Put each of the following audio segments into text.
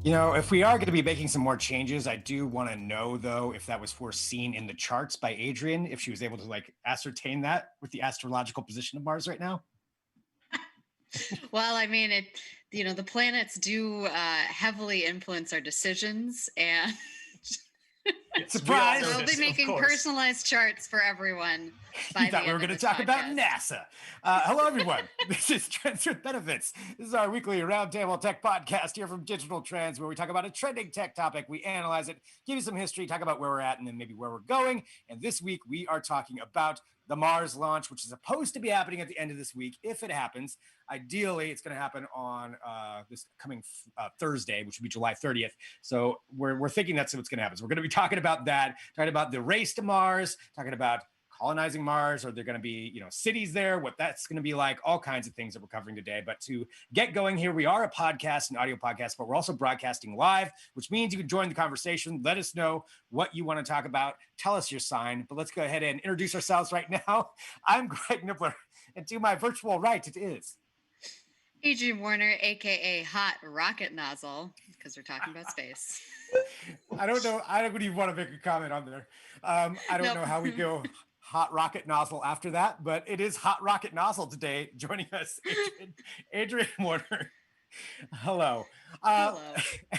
If we are going to be making some more changes, I do want to know, though, if that was foreseen in the charts by Adrian, if she was able to ascertain that with the astrological position of Mars right now. Well, I mean, the planets do heavily influence our decisions, and Surprise! we'll be making personalized charts for everyone. You thought we were going to talk about NASA. Hello, everyone. This is Trends with Benefits. This is our weekly roundtable tech podcast here from Digital Trends, where we talk about a trending tech topic. We analyze it, give you some history, talk about where we're at, and then maybe where we're going. And this week, we are talking about the Mars launch, which is supposed to be happening at the end of this week, if it happens. Ideally, it's going to happen on this coming Thursday, which will be July 30th. So we're thinking that's what's going to happen. So we're going to be talking about that, talking about the race to Mars, talking about colonizing Mars. Are there going to be, cities there, what that's going to be like, all kinds of things that we're covering today. But to get going here, we are a podcast, an audio podcast, but we're also broadcasting live, which means you can join the conversation. Let us know what you want to talk about. Tell us your sign, but let's go ahead and introduce ourselves right now. I'm Greg Nibbler, and to my virtual right, it is Adrian Warner, aka Hot Rocket Nozzle, because we're talking about space. I don't know. I don't even want to make a comment on there. I don't know how we go Hot Rocket Nozzle after that, but it is Hot Rocket Nozzle today. Joining us, Adrian Warner. Hello. Hello.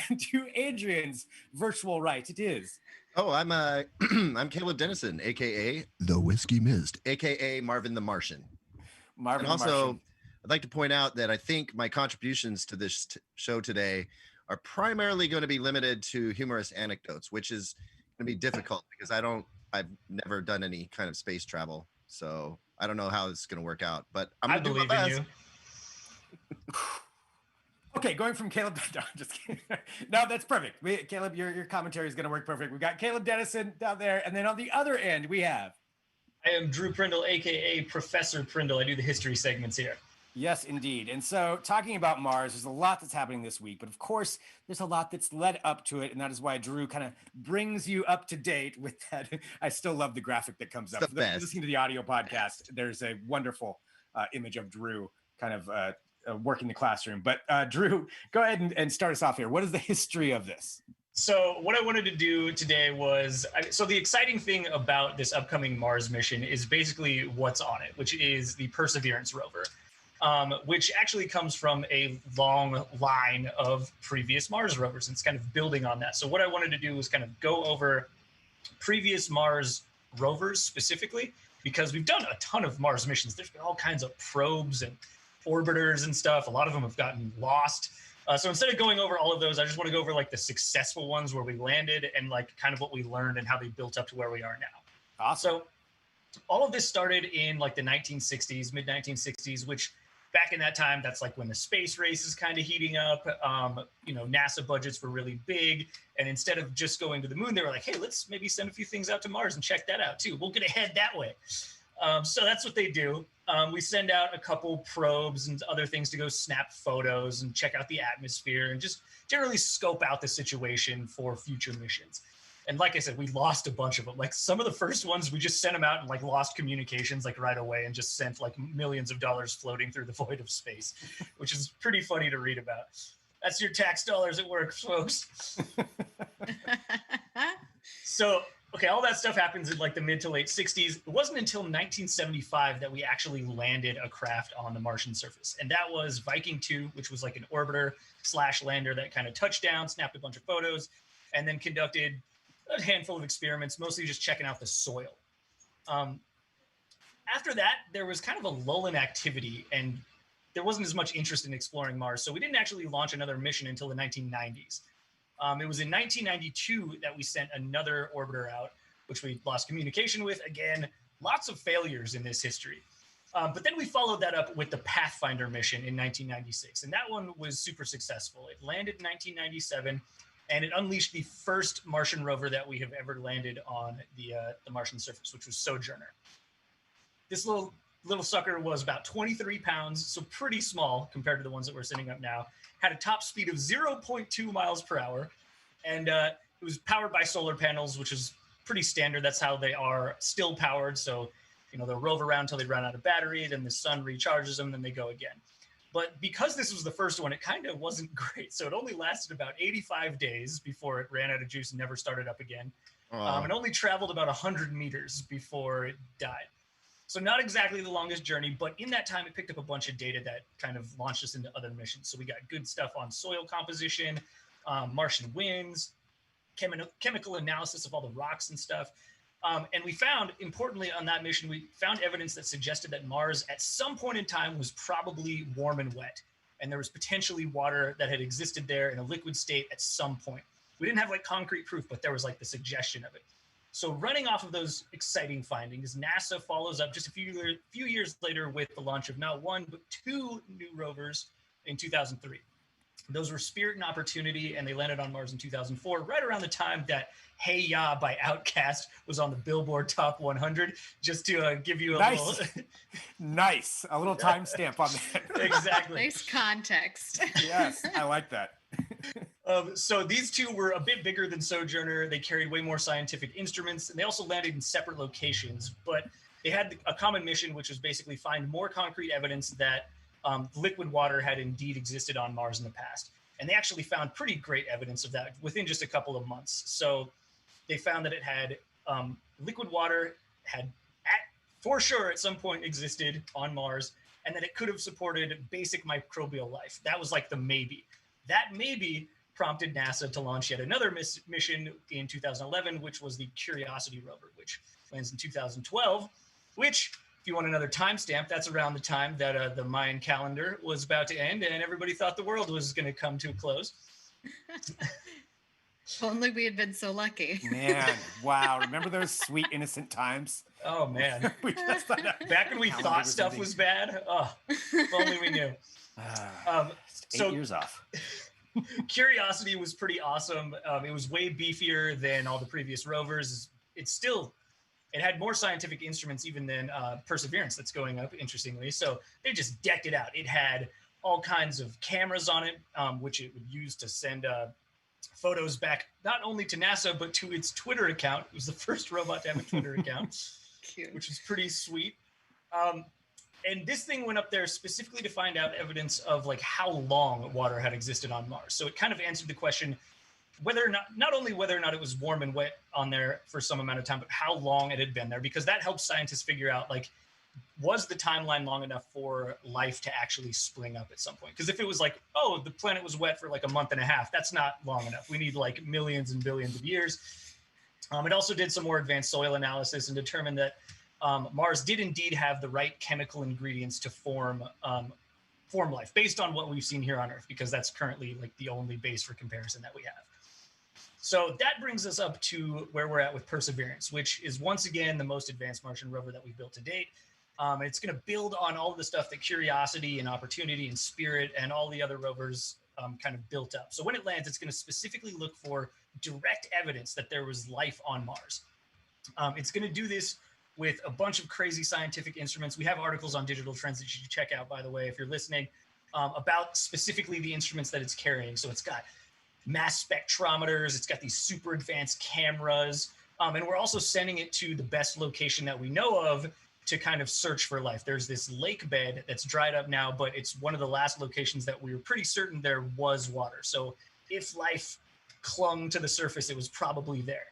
And to Adrian's virtual right, it is. Oh, I'm I'm Caleb Dennison, aka the Whiskey Mist, aka Marvin the Martian. Marvin and also, the Martian. I'd like to point out that I think my contributions to this show today are primarily going to be limited to humorous anecdotes, which is going to be difficult because I've never done any kind of space travel, so I don't know how it's going to work out. But I believe in you. Okay, going from Caleb. No, I'm just kidding. No, that's perfect. Caleb, your commentary is going to work perfect. We got Caleb Dennison down there, and then on the other end we have. I am Drew Prindle, aka Professor Prindle. I do the history segments here. Yes, indeed. And so talking about Mars, there's a lot that's happening this week, but of course, there's a lot that's led up to it. And that is why Drew kind of brings you up to date with that. I still love the graphic that comes up. For those listening to the audio podcast, there's a wonderful image of Drew kind of working the classroom. But Drew, go ahead and start us off here. What is the history of this? So what I wanted to do today was, so the exciting thing about this upcoming Mars mission is basically what's on it, which is the Perseverance rover. Which actually comes from a long line of previous Mars rovers, and it's kind of building on that. So what I wanted to do was kind of go over previous Mars rovers specifically, because we've done a ton of Mars missions. There's been all kinds of probes and orbiters and stuff. A lot of them have gotten lost. So instead of going over all of those, I just want to go over like the successful ones where we landed and like kind of what we learned and how they built up to where we are now. Awesome. So all of this started in like the 1960s, mid 1960s, which back in that time, that's like when the space race is kind of heating up. NASA budgets were really big. And instead of just going to the moon, they were like, hey, let's maybe send a few things out to Mars and check that out too. We'll get ahead that way. So that's what they do. We send out a couple probes and other things to go snap photos and check out the atmosphere and just generally scope out the situation for future missions. And like I said, we lost a bunch of them. Like some of the first ones, we just sent them out and like lost communications like right away and just sent like millions of dollars floating through the void of space, which is pretty funny to read about. That's your tax dollars at work, folks. So, okay, all that stuff happens in like the mid to late 60s. It wasn't until 1975 that we actually landed a craft on the Martian surface. And that was Viking 2, which was like an orbiter / lander that kind of touched down, snapped a bunch of photos, and then conducted a handful of experiments, mostly just checking out the soil. After that, there was kind of a lull in activity and there wasn't as much interest in exploring Mars. So we didn't actually launch another mission until the 1990s. It was in 1992 that we sent another orbiter out, which we lost communication with. Again, lots of failures in this history. But then we followed that up with the Pathfinder mission in 1996. And that one was super successful. It landed in 1997. And it unleashed the first Martian rover that we have ever landed on the Martian surface, which was Sojourner. This little sucker was about 23 pounds, so pretty small compared to the ones that we're sending up now. Had a top speed of 0.2 miles per hour, and it was powered by solar panels, which is pretty standard. That's how they are still powered. So, they'll rove around until they run out of battery, then the sun recharges them, then they go again. But because this was the first one, it kind of wasn't great. So it only lasted about 85 days before it ran out of juice and never started up again. And only traveled about 100 meters before it died. So not exactly the longest journey, but in that time, it picked up a bunch of data that kind of launched us into other missions. So we got good stuff on soil composition, Martian winds, chemical analysis of all the rocks and stuff. And we found, importantly on that mission, we found evidence that suggested that Mars at some point in time was probably warm and wet. And there was potentially water that had existed there in a liquid state at some point. We didn't have like concrete proof, but there was like the suggestion of it. So running off of those exciting findings, NASA follows up just a few years later with the launch of not one, but two new rovers in 2003. Those were Spirit and Opportunity, and they landed on Mars in 2004, right around the time that Hey Ya by Outkast was on the Billboard Top 100, just to give you a little... Nice. A little timestamp on that. Exactly. Nice context. Yes, I like that. So these two were a bit bigger than Sojourner. They carried way more scientific instruments, and they also landed in separate locations. But they had a common mission, which was basically find more concrete evidence that liquid water had indeed existed on Mars in the past. And they actually found pretty great evidence of that within just a couple of months. So they found that it had liquid water had for sure at some point existed on Mars, and that it could have supported basic microbial life. That was like the maybe. That maybe prompted NASA to launch yet another mission in 2011, which was the Curiosity rover, which lands in 2012, which, if you want another timestamp, that's around the time that the Mayan calendar was about to end and everybody thought the world was going to come to a close. If only we had been so lucky. Man, wow. Remember those sweet, innocent times? Oh, man. We just thought back when we thought stuff was bad. Oh, if only we knew. 8 years off. Curiosity was pretty awesome. It was way beefier than all the previous rovers. It had more scientific instruments even than Perseverance that's going up, interestingly. So they just decked it out. It had all kinds of cameras on it, which it would use to send photos back not only to NASA, but to its Twitter account. It was the first robot to have a Twitter account, Cute. which is pretty sweet. And this thing went up there specifically to find out evidence of like how long water had existed on Mars. So it kind of answered the question whether or not only whether or not it was warm and wet on there for some amount of time, but how long it had been there, because that helps scientists figure out like, was the timeline long enough for life to actually spring up at some point? Because if it was like, oh, the planet was wet for like a month and a half, that's not long enough. We need like millions and billions of years. It also did some more advanced soil analysis and determined that Mars did indeed have the right chemical ingredients to form life based on what we've seen here on Earth, because that's currently like the only base for comparison that we have. So that brings us up to where we're at with Perseverance, which is once again the most advanced Martian rover that we've built to date. It's going to build on all of the stuff that Curiosity and Opportunity and Spirit and all the other rovers kind of built up. So when it lands, it's going to specifically look for direct evidence that there was life on Mars. It's going to do this with a bunch of crazy scientific instruments. We have articles on Digital Trends that you should check out, by the way, if you're listening, about specifically the instruments that it's carrying. So it's got mass spectrometers, it's got these super advanced cameras, and we're also sending it to the best location that we know of to kind of search for life. There's this lake bed that's dried up now, but it's one of the last locations that we were pretty certain there was water. So if life clung to the surface, it was probably there.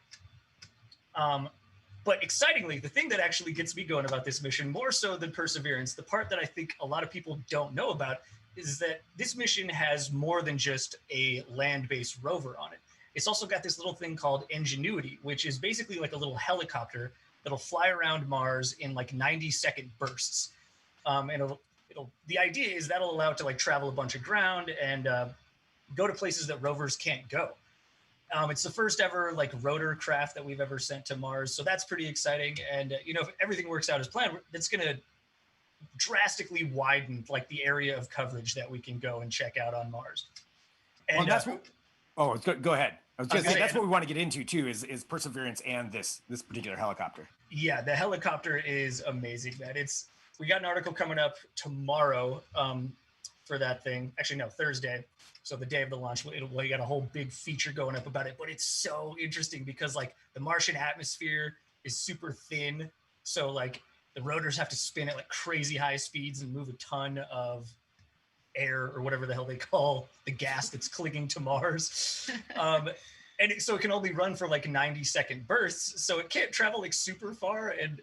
But excitingly, the thing that actually gets me going about this mission, more so than Perseverance, the part that I think a lot of people don't know about is that this mission has more than just a land-based rover on it. It's also got this little thing called Ingenuity, which is basically like a little helicopter that'll fly around Mars in like 90-second bursts. And the idea is that'll allow it to like travel a bunch of ground and go to places that rovers can't go. It's the first ever like rotor craft that we've ever sent to Mars. So that's pretty exciting. And, if everything works out as planned, that's going to drastically widen like the area of coverage that we can go and check out on Mars. And that's what, go ahead. I was going to say, that's what we want to get into too, is Perseverance and this particular helicopter. Yeah, the helicopter is amazing, man. We got an article coming up tomorrow for that thing. Actually, no, Thursday. So the day of the launch, we got a whole big feature going up about it. But it's so interesting because like the Martian atmosphere is super thin. So like the rotors have to spin at like crazy high speeds and move a ton of air or whatever the hell they call the gas that's clinging to Mars. So it can only run for like 90-second bursts. So it can't travel like super far. And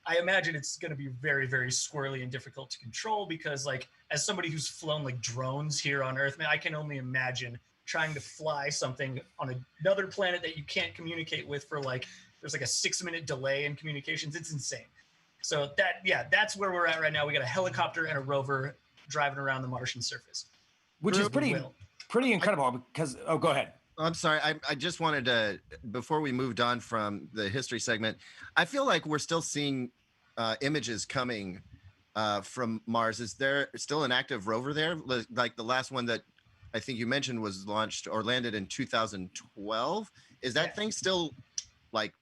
I imagine it's going to be very, very squirrely and difficult to control because, like, as somebody who's flown like drones here on Earth, man, I can only imagine trying to fly something on another planet that you can't communicate with for like, there's like a 6-minute delay in communications. It's insane. So that's where we're at right now. We got a helicopter and a rover driving around the Martian surface. Which is pretty incredible because, go ahead. I'm sorry. I just wanted to, before we moved on from the history segment, I feel like we're still seeing images coming from Mars. Is there still an active rover there? Like the last one that I think you mentioned was launched or landed in 2012. Is that thing still like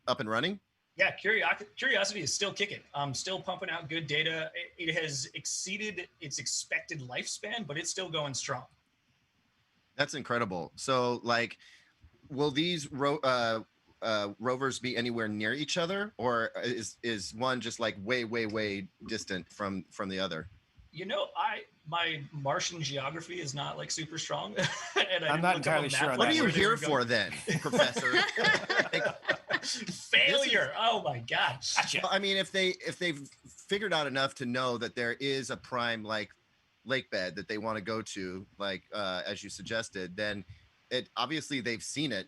up and running? Yeah, Curiosity is still kicking. Still pumping out good data. It has exceeded its expected lifespan, but it's still going strong. That's incredible. So, like, will these rovers be anywhere near each other, or is one just like way distant from the other? You know, my Martian geography is not like super strong, and I'm not entirely sure. What are you here for then, Professor? Failure. Oh my God. Gotcha. Well, I mean, if they've figured out enough to know that there is a prime like lake bed that they want to go to, like as you suggested, then it obviously they've seen it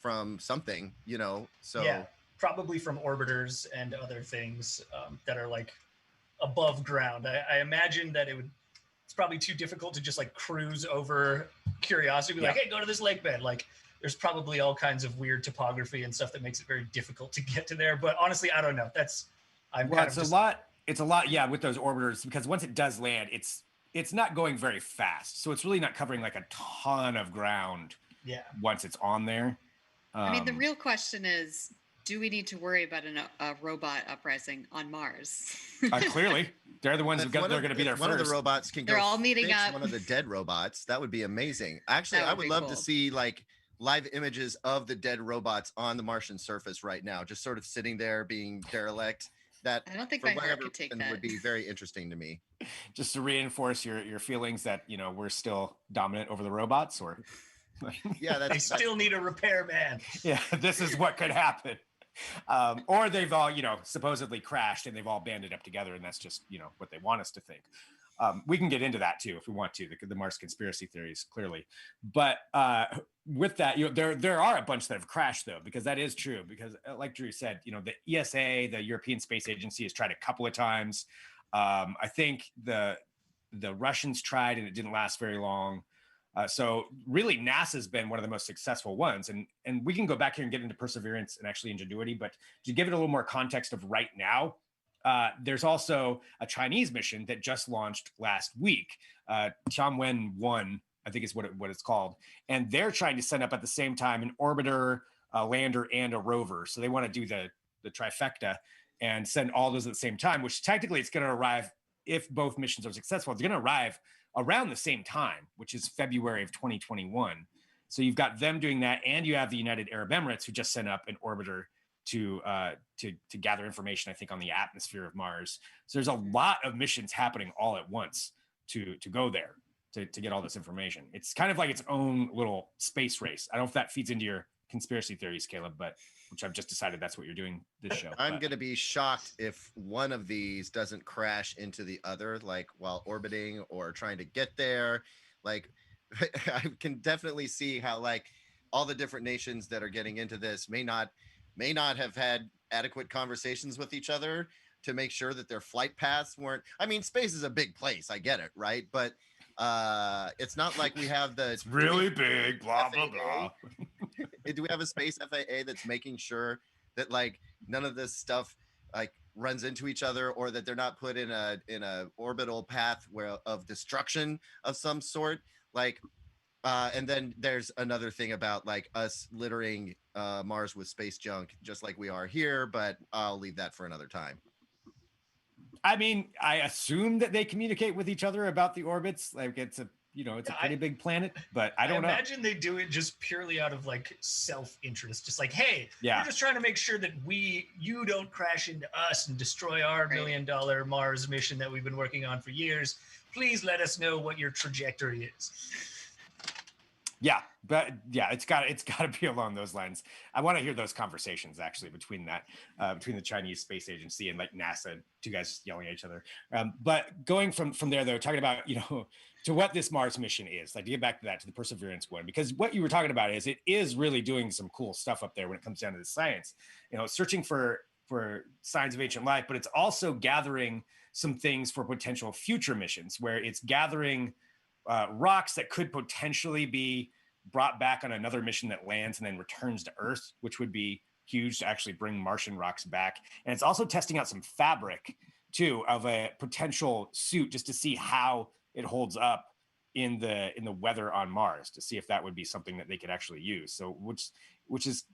from something, you know. So yeah, probably from orbiters and other things that are like above ground. I imagine that it's probably too difficult to just like cruise over Curiosity, be like, hey, go to this lake bed. Like, there's probably all kinds of weird topography and stuff that makes it very difficult to get to there. But honestly, I don't know. It's a lot, yeah, with those orbiters, because once it does land, it's not going very fast. So it's really not covering like a ton of ground once it's on there. I mean, the real question is, do we need to worry about a robot uprising on Mars? Clearly, they're the ones they're going to be there one first. of the robots can they're go all meeting up. One of the dead robots. That would be amazing. Actually, I would love to see like live images of the dead robots on the Martian surface right now, just sort of sitting there being derelict. That I don't think my heart could take that. Would be very interesting to me. Just to reinforce your feelings that, you know, we're still dominant over the robots, or yeah, they still need a repairman. Yeah, this is what could happen. Or they've all, you know, supposedly crashed and they've all banded up together, and that's just, you know, what they want us to think. We can get into that too if we want to, the Mars conspiracy theories, clearly. But with that, you know, there are a bunch that have crashed though, because that is true. Because like Drew said, you know, the ESA, the European Space Agency, has tried a couple of times. I think the Russians tried and it didn't last very long. So really, NASA's been one of the most successful ones, and we can go back here and get into Perseverance and actually Ingenuity. But to give it a little more context of right now, there's also a Chinese mission that just launched last week. Tianwen-1, I think is what it's called, and they're trying to send up at the same time an orbiter, a lander, and a rover. So they want to do the trifecta and send all those at the same time. Which technically, it's going to arrive, if both missions are successful, it's going to arrive around the same time, which is February of 2021. So you've got them doing that, and you have the United Arab Emirates, who just sent up an orbiter to gather information, I think, on the atmosphere of Mars. So there's a lot of missions happening all at once to go there to get all this information. It's kind of like its own little space race. I don't know if that feeds into your conspiracy theories, Caleb, but which I've just decided that's what you're doing this show. I'm going to be shocked if one of these doesn't crash into the other, like while orbiting or trying to get there. Like, I can definitely see how like all the different nations that are getting into this may not have had adequate conversations with each other to make sure that their flight paths weren't. I mean, space is a big place. I get it, right? But it's not like we have the. It's really big. Blah blah blah. Do we have a space FAA that's making sure that like none of this stuff like runs into each other, or that they're not put in a orbital path of destruction of some sort? Like, and then there's another thing about like us littering Mars with space junk, just like we are here. But I'll leave that for another time. I mean, I assume that they communicate with each other about the orbits. Like, it's a, it's a Yeah, pretty big planet, but I don't know. imagine they do it just purely out of like self-interest, just like, hey, Yeah. we're just trying to make sure that you don't crash into us and destroy our $1 million Mars mission that we've been working on for years. Please let us know what your trajectory is. Yeah, but yeah, it's got to be along those lines. I want to hear those conversations actually between the Chinese Space Agency and like NASA, two guys yelling at each other. But going from there though, talking about to what this Mars mission is, like to get back to that, to the Perseverance one, because what you were talking about is it is really doing some cool stuff up there when it comes down to the science. Searching for signs of ancient life, but it's also gathering some things for potential future missions where it's gathering rocks that could potentially be brought back on another mission that lands and then returns to Earth, which would be huge to actually bring Martian rocks back. And it's also testing out some fabric too of a potential suit just to see how it holds up in the weather on Mars, to see if that would be something that they could actually use. So which is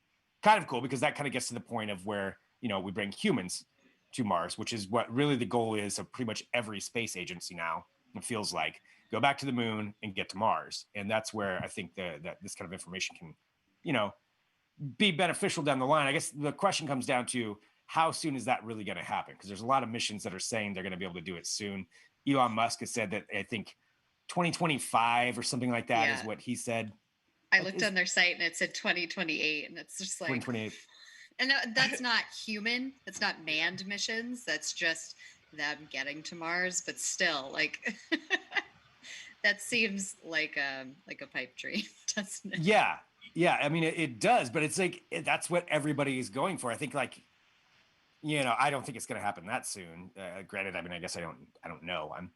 kind of cool, because that kind of gets to the point of where we bring humans to Mars, which is what really the goal is of pretty much every space agency now. It feels like go back to the moon and get to Mars. And that's where I think that this kind of information can, be beneficial down the line. I guess the question comes down to how soon is that really going to happen? Because there's a lot of missions that are saying they're going to be able to do it soon. Elon Musk has said that I think 2025 or something like that is what he said. I looked on their site and it said 2028, and it's just like 2028. And that's not human. That's not manned missions. That's just them getting to Mars. But still, like that seems like a pipe dream, doesn't it? Yeah. I mean, it does, but it's like that's what everybody is going for. I think, like, I don't think it's going to happen that soon. Granted, I mean, I guess I don't know. I'm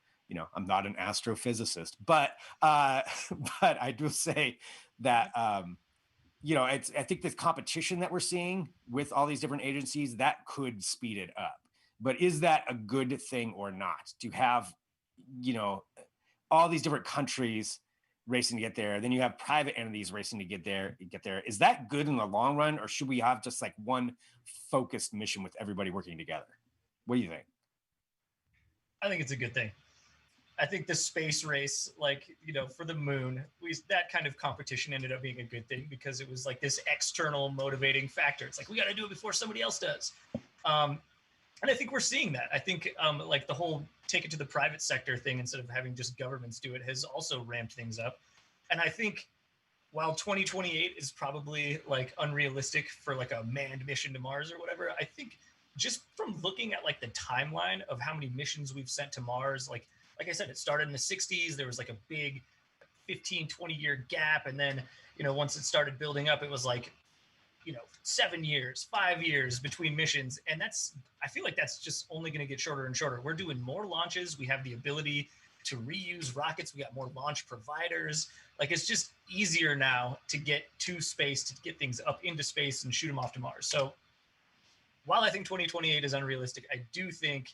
not an astrophysicist, but but I do say that I think the competition that we're seeing with all these different agencies, that could speed it up. But is that a good thing or not? To have all these different countries racing to get there, then you have private entities racing to get there. Is that good in the long run, or should we have just like one focused mission with everybody working together? What do you think? I think it's a good thing. I think the space race, for the moon, that kind of competition ended up being a good thing, because it was like this external motivating factor. It's like, we got to do it before somebody else does. And I think we're seeing that. I think the whole take it to the private sector thing instead of having just governments do it has also ramped things up. And I think while 2028 is probably like unrealistic for like a manned mission to Mars or whatever, I think just from looking at like the timeline of how many missions we've sent to Mars, like I said, it started in the 60s. There was like a big 15, 20-year gap. And then, once it started building up, it was like, 7 years, 5 years between missions. And I feel like that's just only going to get shorter and shorter. We're doing more launches. We have the ability to reuse rockets. We got more launch providers. Like, it's just easier now to get to space, to get things up into space and shoot them off to Mars. So while I think 2028 is unrealistic, I do think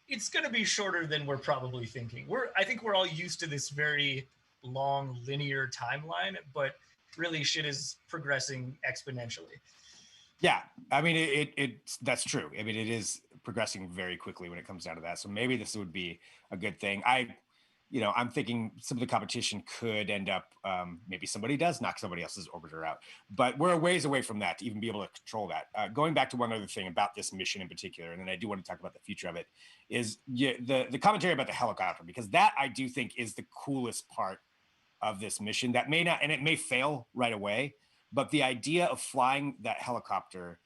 it's going to be shorter than we're probably thinking. I think we're all used to this very long linear timeline, but really shit is progressing exponentially. Yeah, I mean, that's true. I mean, it is progressing very quickly when it comes down to that. So maybe this would be a good thing. I'm thinking some of the competition could end up, maybe somebody does knock somebody else's orbiter out, but we're a ways away from that to even be able to control that. Going back to one other thing about this mission in particular, and then I do want to talk about the future of it, is the commentary about the helicopter, because that I do think is the coolest part of this mission. That may not, and it may fail right away, but the idea of flying that helicopter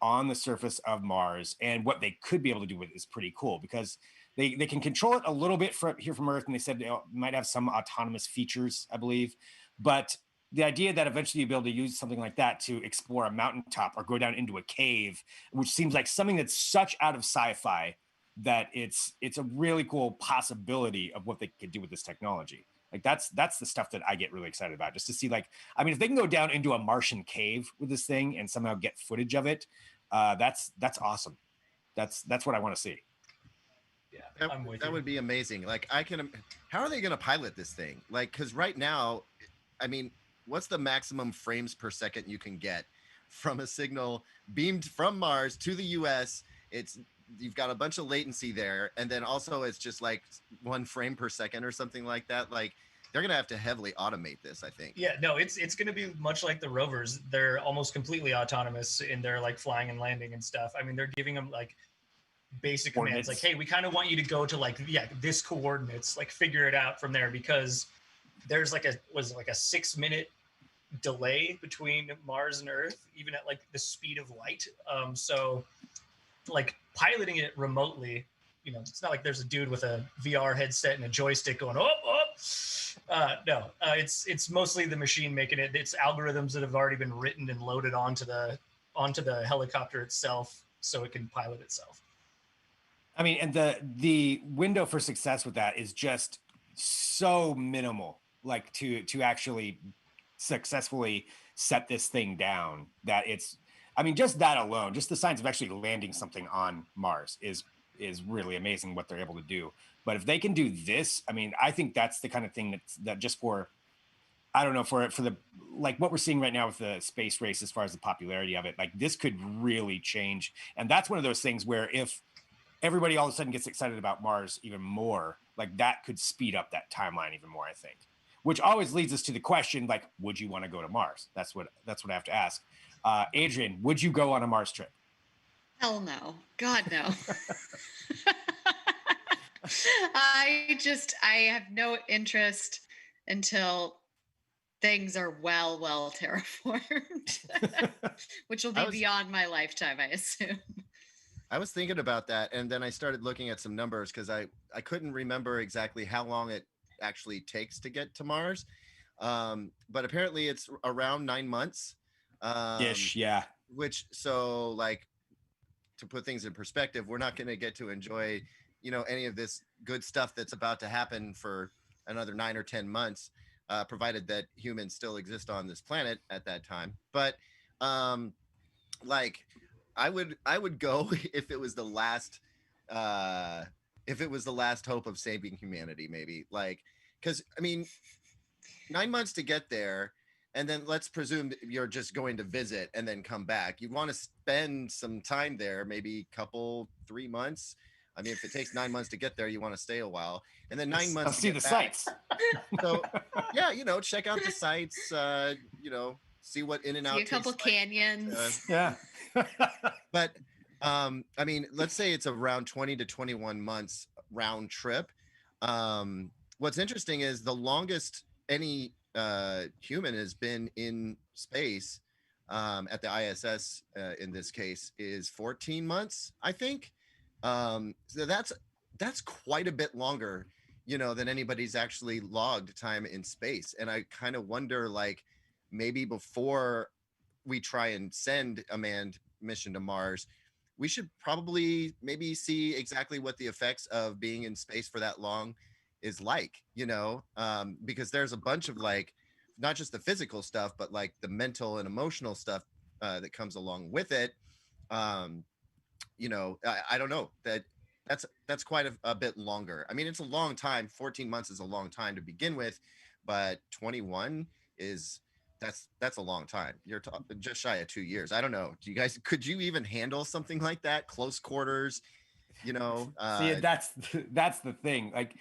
on the surface of Mars and what they could be able to do with it is pretty cool, because they can control it a little bit from Earth, and they said they might have some autonomous features, I believe. But the idea that eventually you'll be able to use something like that to explore a mountaintop or go down into a cave, which seems like something that's such out of sci-fi that it's a really cool possibility of what they could do with this technology. Like that's the stuff that I get really excited about, just to see, like, I mean, if they can go down into a Martian cave with this thing and somehow get footage of it, that's awesome. That's what I want to see. Yeah, I'm with you. That would be amazing. Like, how are they going to pilot this thing? Like, because right now, I mean, what's the maximum frames per second you can get from a signal beamed from Mars to the US? It's you've got a bunch of latency there, and then also it's just like 1 frame per second or something like that. Like they're gonna have to heavily automate this, I think. Yeah, no, it's going to be much like the rovers. They're almost completely autonomous in their like flying and landing and stuff. I mean, they're giving them like basic commands like, hey, we kind of want you to go to like, yeah, this coordinates, like figure it out from there, because there's like a 6-minute delay between Mars and Earth, even at like the speed of light. So like piloting it remotely, you know, it's not like there's a dude with a VR headset and a joystick going, no, it's mostly the machine making it. It's algorithms that have already been written and loaded onto the helicopter itself, so it can pilot itself. I mean, and the window for success with that is just so minimal, like to actually successfully set this thing down, that it's, I mean, just that alone, just the science of actually landing something on Mars is really amazing what they're able to do. But if they can do this, I mean, I think that's the kind of thing that just for, I don't know, for the, like what we're seeing right now with the space race, as far as the popularity of it, like this could really change. And that's one of those things where if everybody all of a sudden gets excited about Mars even more, like that could speed up that timeline even more, I think. Which always leads us to the question, like, would you want to go to Mars? That's what I have to ask. Adrian, would you go on a Mars trip? Hell no. God, no. I have no interest until things are well terraformed, which will be beyond my lifetime, I assume. I was thinking about that, and then I started looking at some numbers because I couldn't remember exactly how long it actually takes to get to Mars. But apparently it's around 9 months. Ish, yeah. Which, so like, to put things in perspective, we're not going to get to enjoy, you know, any of this good stuff that's about to happen for another 9 or 10 months, provided that humans still exist on this planet at that time. But like, I would go if it was the last hope of saving humanity, maybe. Like, because I mean, 9 months to get there, and then let's presume that you're just going to visit and then come back. You want to spend some time there, maybe 3 months. I mean, if it takes 9 months to get there, you want to stay a while, and then 9 months to see get the back. sights. So yeah, you know, check out the sites. You know, see what In and Out. See a couple canyons. Yeah. But I mean, let's say it's around 20 to 21 months round trip. What's interesting is the longest any human has been in space at the ISS in this case is 14 months, I think. So that's quite a bit longer, you know, than anybody's actually logged time in space. And I kind of wonder, like, maybe before we try and send a manned mission to Mars, we should probably maybe see exactly what the effects of being in space for that long is like, you know, because there's a bunch of, like, not just the physical stuff, but like the mental and emotional stuff that comes along with it. You know, I don't know, that's quite a bit longer. I mean, it's a long time. 14 months is a long time to begin with, but 21 is, that's a long time. You're just shy of 2 years. I don't know. Could you even handle something like that? Close quarters, you know? See, that's the thing. Like,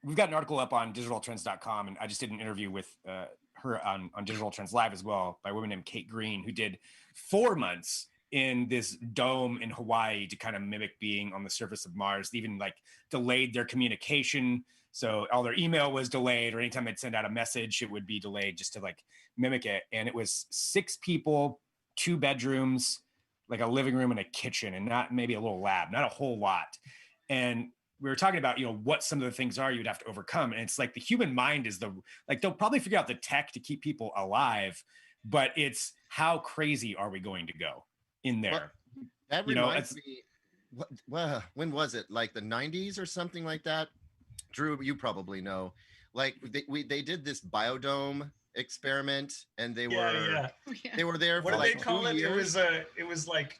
we've got an article up on digitaltrends.com, and I just did an interview with her on Digital Trends Live as well, by a woman named Kate Green, who did 4 months in this dome in Hawaii to kind of mimic being on the surface of Mars. They even like delayed their communication. So all their email was delayed, or anytime they'd send out a message, it would be delayed just to like mimic it. And it was 6 people, 2 bedrooms, like a living room and a kitchen, and not maybe a little lab, not a whole lot. And we were talking about, you know, what some of the things are you'd have to overcome. And it's like the human mind is like, they'll probably figure out the tech to keep people alive, but it's how crazy are we going to go in there? Well, that reminds me, when was it? Like the 90s or something like that? Drew, you probably know. Like they did this biodome experiment, and they were there what for like did they call 2 it? years. It was like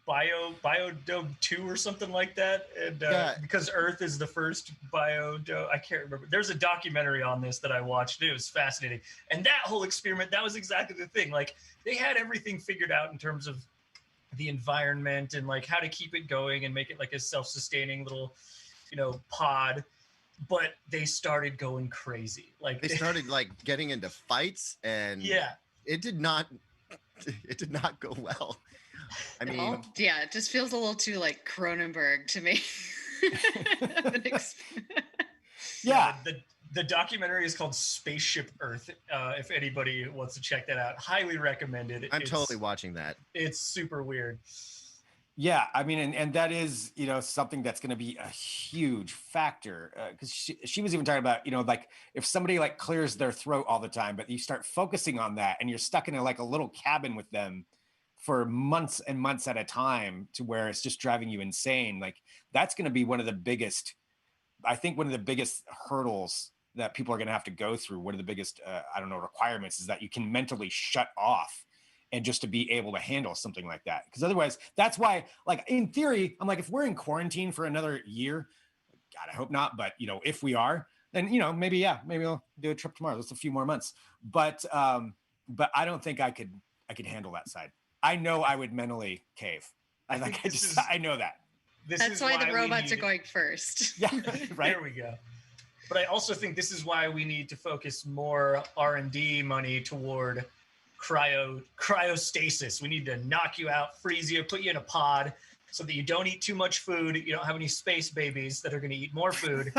biodome 2 or something like that, and because Earth is the first biodome. I can't remember. There's a documentary on this that I watched. It was fascinating, and that whole experiment, that was exactly the thing. Like, they had everything figured out in terms of the environment and like how to keep it going and make it like a self-sustaining little, pod. But they started going crazy. Like They started like getting into fights, and yeah, it did not go well. I mean, Well, yeah, it just feels a little too like Cronenberg to me. Yeah. The documentary is called Spaceship Earth. If anybody wants to check that out, highly recommended. I'm totally watching that. It's super weird. Yeah, I mean, and that is, something that's going to be a huge factor, because she was even talking about, like if somebody like clears their throat all the time, but you start focusing on that and you're stuck in like a little cabin with them for months and months at a time to where it's just driving you insane. Like that's going to be one of the biggest hurdles that people are going to have to go through. One of the biggest, requirements is that you can mentally shut off and just to be able to handle something like that. Because otherwise, that's why, like in theory, I'm like, if we're in quarantine for another year, God, I hope not. But if we are, then maybe I'll do a trip tomorrow. That's a few more months. But I don't think I could handle that side. I know I would mentally cave. I know that. That's why the robots are going first. Yeah, right. There we go. But I also think this is why we need to focus more R&D money toward cryostasis. We need to knock you out, freeze you, put you in a pod so that you don't eat too much food. You don't have any space babies that are going to eat more food.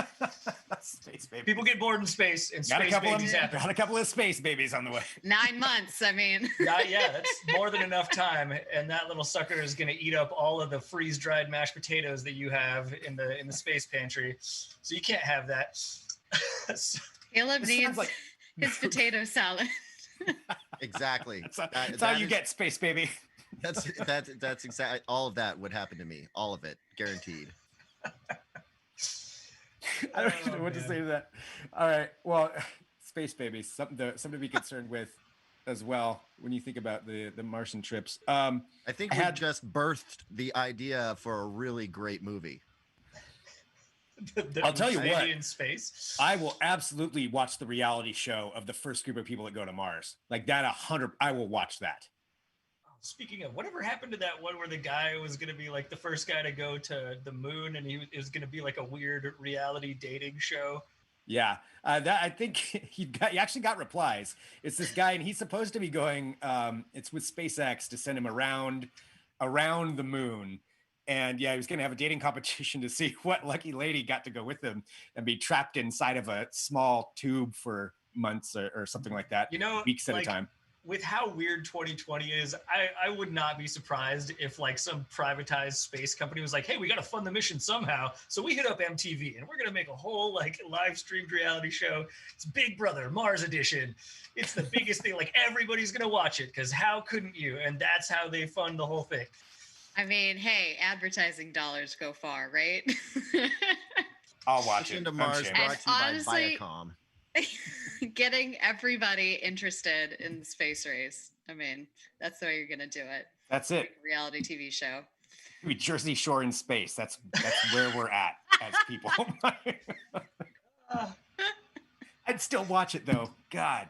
Space babies. People get bored in space, and space babies happen. Got a couple of space babies on the way. 9 months, I mean. Yeah, that's more than enough time. And that little sucker is going to eat up all of the freeze-dried mashed potatoes that you have in the space pantry. So you can't have that. Caleb needs his potato salad. Exactly. That's how you get space baby. That's exactly, all of that would happen to me. All of it, guaranteed. I don't know what to say to that. All right. Well, space babies, something to be concerned with as well when you think about the Martian trips. I think we just birthed the idea for a really great movie. I'll tell you what, in space. I will absolutely watch the reality show of the first group of people that go to Mars. Like that, I will watch that. Speaking of, whatever happened to that one where the guy was going to be like the first guy to go to the moon, and it was going to be like a weird reality dating show? Yeah, that I think he actually got replies. It's this guy, and he's supposed to be going. It's with SpaceX to send him around the moon. And yeah, he was going to have a dating competition to see what lucky lady got to go with him and be trapped inside of a small tube for months or something like that. Weeks at a time. With how weird 2020 is, I would not be surprised if like some privatized space company was like, hey, we got to fund the mission somehow. So we hit up MTV and we're going to make a whole like live streamed reality show. It's Big Brother, Mars Edition. It's the biggest thing. Like everybody's going to watch it because how couldn't you? And that's how they fund the whole thing. I mean, hey, advertising dollars go far, right? I'll watch it. Into Mars, brought to you honestly, by Viacom. Getting everybody interested in the space race. I mean, that's the way you're going to do it. That's it. Reality TV show. Jersey Shore in space. That's where we're at as people. I'd still watch it though. God.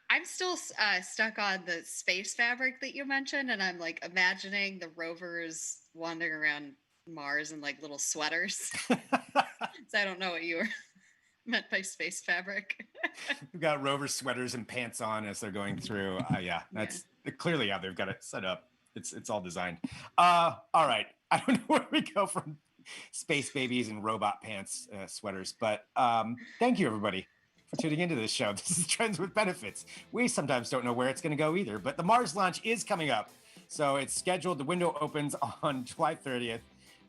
I'm still stuck on the space fabric that you mentioned, and I'm like imagining the rovers wandering around Mars in like little sweaters. So I don't know what you were meant by space fabric. We've got rover sweaters and pants on as they're going through. That's clearly how they've got it set up. It's all designed. All right. I don't know where we go from space babies and robot pants sweaters, but thank you everybody for tuning into this show. This is Trends with Benefits. We sometimes don't know where it's going to go either, but the Mars launch is coming up. So it's scheduled. The window opens on July 30th,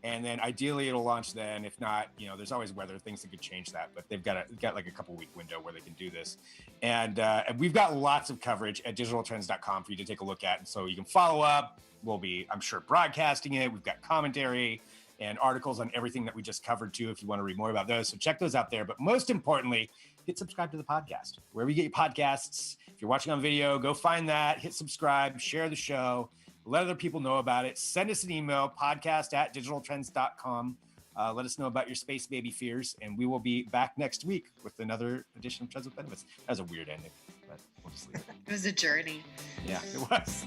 and then ideally it'll launch then. If not, there's always weather, things that could change that, but they've got like a couple week window where they can do this. And we've got lots of coverage at digitaltrends.com for you to take a look at. And so you can follow up. We'll be, I'm sure, broadcasting it. We've got commentary and articles on everything that we just covered too, if you want to read more about those. So check those out there. But most importantly, hit subscribe to the podcast. Wherever you get your podcasts, if you're watching on video, go find that, hit subscribe, share the show, let other people know about it. Send us an email, podcast@digitaltrends.com. Let us know about your space baby fears, and we will be back next week with another edition of Trends with Benefits. That was a weird ending, but we'll just leave it. It was a journey. Yeah, it was.